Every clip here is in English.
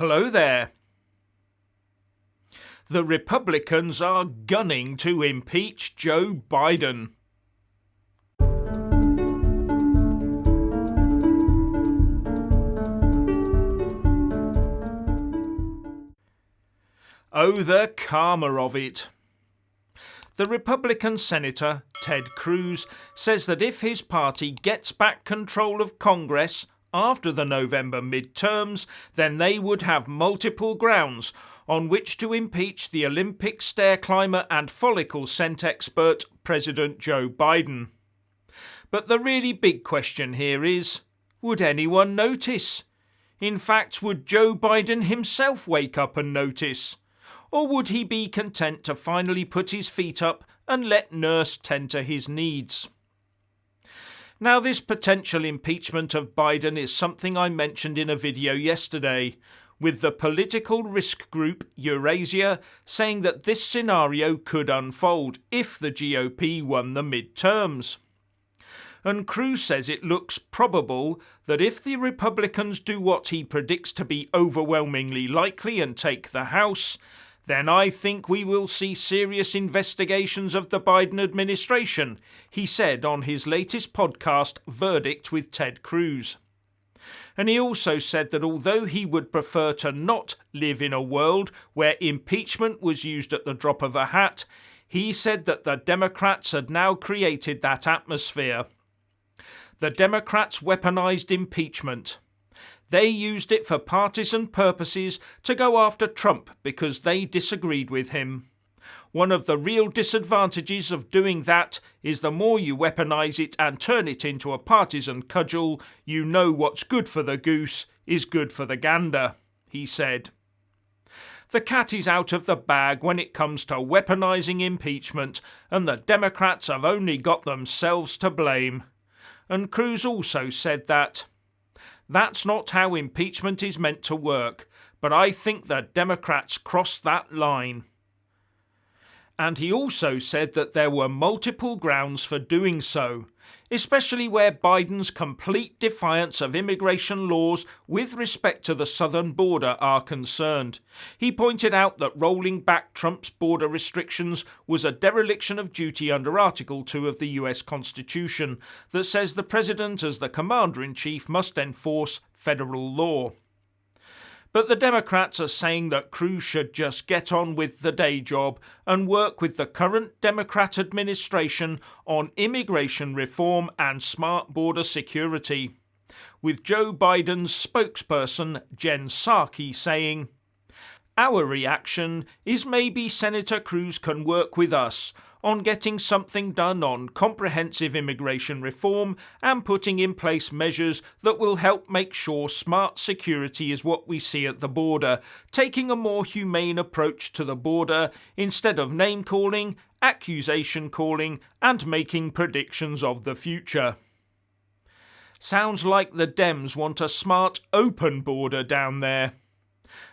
Hello there. The Republicans are gunning to impeach Joe Biden. Oh, the karma of it. The Republican Senator Ted Cruz says that if his party gets back control of Congress after the November midterms, then they would have multiple grounds on which to impeach the Olympic stair climber and follicle scent expert President Joe Biden. But the really big question here is, would anyone notice? In fact, would Joe Biden himself wake up and notice? Or would he be content to finally put his feet up and let nurse tend to his needs? Now, this potential impeachment of Biden is something I mentioned in a video yesterday, with the political risk group Eurasia saying that this scenario could unfold if the GOP won the midterms. And Cruz says it looks probable that if the Republicans do what he predicts to be overwhelmingly likely and take the House, then I think we will see serious investigations of the Biden administration, he said on his latest podcast, Verdict with Ted Cruz. And he also said that although he would prefer to not live in a world where impeachment was used at the drop of a hat, he said that the Democrats had now created that atmosphere. The Democrats weaponized impeachment. They used it for partisan purposes to go after Trump because they disagreed with him. One of the real disadvantages of doing that is the more you weaponize it and turn it into a partisan cudgel, you know what's good for the goose is good for the gander, he said. The cat is out of the bag when it comes to weaponizing impeachment, and the Democrats have only got themselves to blame. And Cruz also said that that's not how impeachment is meant to work, but I think the Democrats crossed that line. And he also said that there were multiple grounds for doing so, especially where Biden's complete defiance of immigration laws with respect to the southern border are concerned. He pointed out that rolling back Trump's border restrictions was a dereliction of duty under Article 2 of the US Constitution that says the president as the commander-in-chief must enforce federal law. But the Democrats are saying that Cruz should just get on with the day job and work with the current Democrat administration on immigration reform and smart border security, with Joe Biden's spokesperson Jen Psaki saying, "Our reaction is maybe Senator Cruz can work with us on getting something done on comprehensive immigration reform and putting in place measures that will help make sure smart security is what we see at the border, taking a more humane approach to the border instead of name-calling, accusation-calling and making predictions of the future." Sounds like the Dems want a smart, open border down there.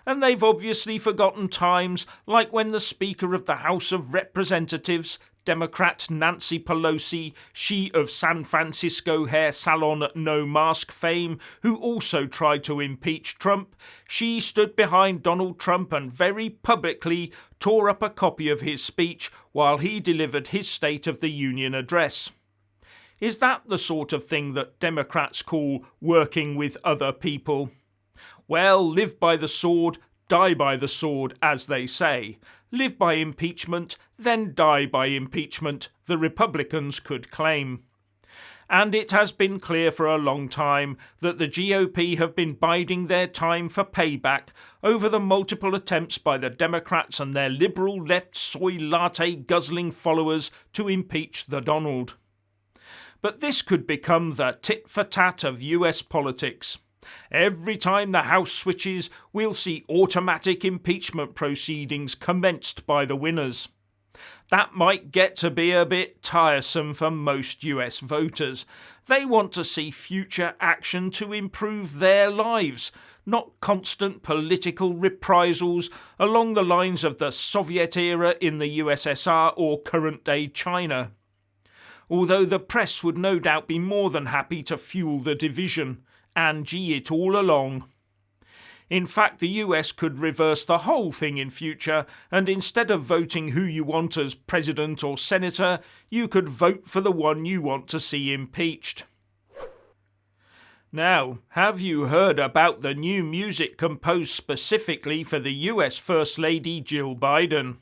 And they've obviously forgotten times like when the Speaker of the House of Representatives, Democrat Nancy Pelosi, she of San Francisco hair salon No Mask fame, who also tried to impeach Trump, she stood behind Donald Trump and very publicly tore up a copy of his speech while he delivered his State of the Union address. Is that the sort of thing that Democrats call working with other people? Well, live by the sword, die by the sword, as they say. Live by impeachment, then die by impeachment, the Republicans could claim. And it has been clear for a long time that the GOP have been biding their time for payback over the multiple attempts by the Democrats and their liberal left soy latte guzzling followers to impeach the Donald. But this could become the tit-for-tat of US politics. Every time the House switches, we'll see automatic impeachment proceedings commenced by the winners. That might get to be a bit tiresome for most US voters. They want to see future action to improve their lives, not constant political reprisals along the lines of the Soviet era in the USSR or current-day China. Although the press would no doubt be more than happy to fuel the division and gee it all along. In fact, the US could reverse the whole thing in future, and instead of voting who you want as president or senator, you could vote for the one you want to see impeached. Now, have you heard about the new music composed specifically for the US First Lady Jill Biden?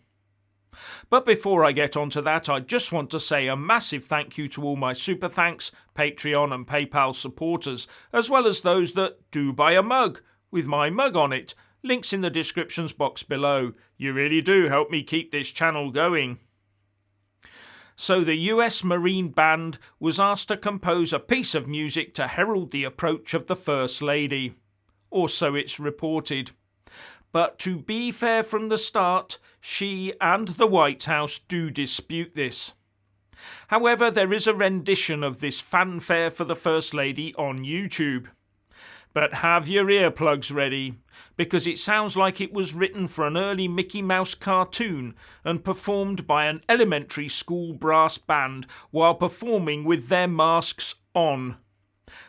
But before I get onto that, I just want to say a massive thank you to all my Super Thanks, Patreon and PayPal supporters, as well as those that do buy a mug, with my mug on it. Links in the descriptions box below. You really do help me keep this channel going. So the US Marine Band was asked to compose a piece of music to herald the approach of the First Lady. Or so it's reported. But to be fair from the start, she and the White House do dispute this. However, there is a rendition of this fanfare for the First Lady on YouTube. But have your earplugs ready, because it sounds like it was written for an early Mickey Mouse cartoon and performed by an elementary school brass band while performing with their masks on.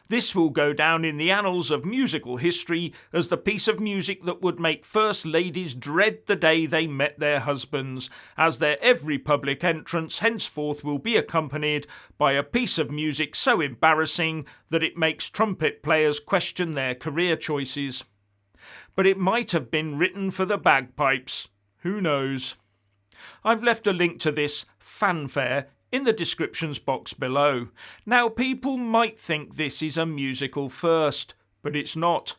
This will go down in the annals of musical history as the piece of music that would make First Ladies dread the day they met their husbands, as their every public entrance henceforth will be accompanied by a piece of music so embarrassing that it makes trumpet players question their career choices. But it might have been written for the bagpipes. Who knows? I've left a link to this fanfare in the descriptions box below. Now, people might think this is a musical first, but it's not.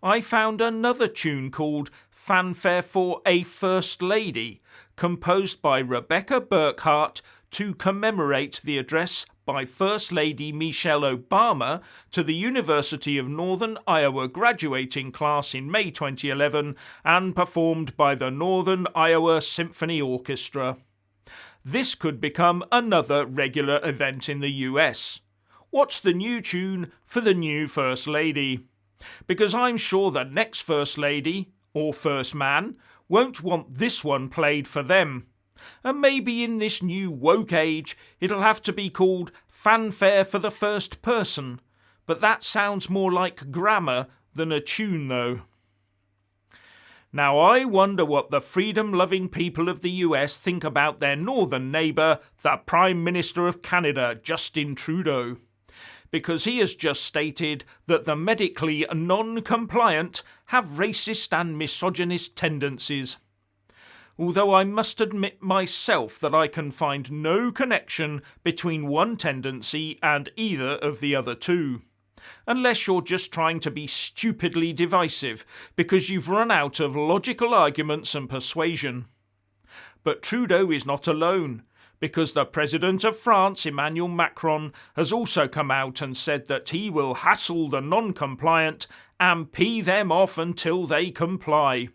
I found another tune called Fanfare for a First Lady, composed by Rebecca Burkhart to commemorate the address by First Lady Michelle Obama to the University of Northern Iowa graduating class in May 2011 and performed by the Northern Iowa Symphony Orchestra. This could become another regular event in the US. What's the new tune for the new First Lady? Because I'm sure the next First Lady, or First Man, won't want this one played for them. And maybe in this new woke age, it'll have to be called Fanfare for the First Person. But that sounds more like grammar than a tune, though. Now, I wonder what the freedom-loving people of the US think about their northern neighbour, the Prime Minister of Canada, Justin Trudeau, because he has just stated that the medically non-compliant have racist and misogynist tendencies. Although I must admit myself that I can find no connection between one tendency and either of the other two. Unless you're just trying to be stupidly divisive because you've run out of logical arguments and persuasion. But Trudeau is not alone, because the President of France, Emmanuel Macron, has also come out and said that he will hassle the non-compliant and pee them off until they comply.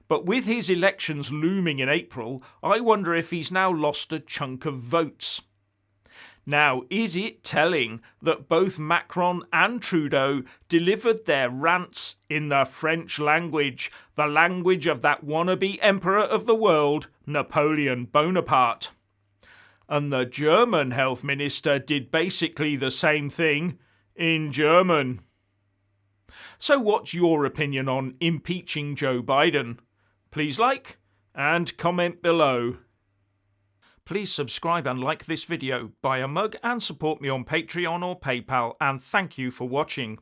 But with his elections looming in April, I wonder if he's now lost a chunk of votes. Now, is it telling that both Macron and Trudeau delivered their rants in the French language, the language of that wannabe emperor of the world, Napoleon Bonaparte? And the German health minister did basically the same thing in German. So what's your opinion on impeaching Joe Biden? Please like and comment below. Please subscribe and like this video, buy a mug and support me on Patreon or PayPal, and thank you for watching.